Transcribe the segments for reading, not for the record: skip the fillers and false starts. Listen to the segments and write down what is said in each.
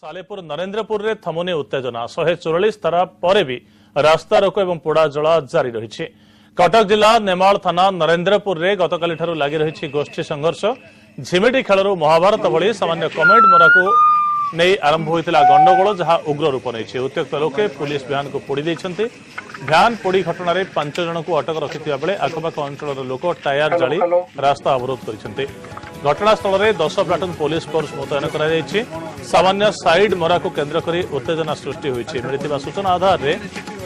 सालेपुर नरेंद्रपुर रे थमुनी उत्तेजना 144 तारा पर भी रास्ता रोको एवं पोड़ा जला जारी रही। कटक जिला नेमाल थाना नरेंद्रपुर रे गतकाली ठारू लगी रही गोष्ठी संघर्ष। झिमिटी खेलरू महाभारत भली सामान्य कमेंट मरा को नहीं आरंभ होता गंडगोल जहां उग्र रूप नहीं। उत्त्यक्त लोके पुलिस भ्यान को पोड़ी देइछन्ति। भ्यान पोड़ी घटना रे 5 जन को अटक रखिथिबा बेले आखपाख अंचल लोक टायर जाली रास्ता अवरोध करिसेंति। घटनास्थल में 10 प्लाटून पुलिस फोर्स मुतयन कर सामान्य साइड मरा को केन्द्र कर उत्तेजना सृष्टि होती। मिलता सूचना आधार में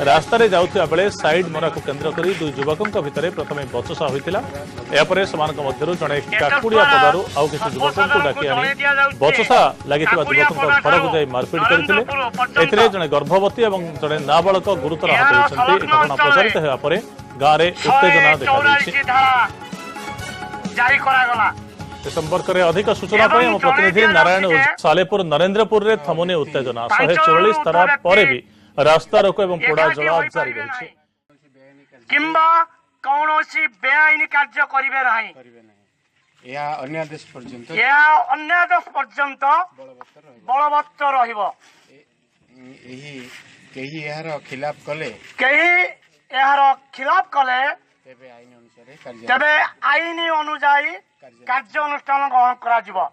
रास्ता जाउथिबा बेले साइड मरा को केन्द्र कर दुई युवकों भितर प्रथम बचसा होता। यापर जड़े काकुड़िया पदारू आउ किसी युवकों को डाकी आनी बचसा लगी युवकों घर को जाई मारपिट करते। जड़े गर्भवती और जड़े नाबालक गुरुतर आहत होती। घटना प्रचारित होगापर गाँव में उत्तेजना देखा संपर्क में अधिक सूचना प्रतिनिधि नारायण सालेपुर नरेंद्रपुर रे थमुनी उत्तेजना 144 तारा पर भी रास्ता रोको एवं पोड़ा जला जारी रही। किंबा कौनसी बेआईन कार्य करिवे नाही या अन्य देश पर्यंत बलवत्तर रहिबो। केही यार खिलाफ कले तेबे आईन अनुसार कार्यानुष्ठान ग्रहण करा जिवो।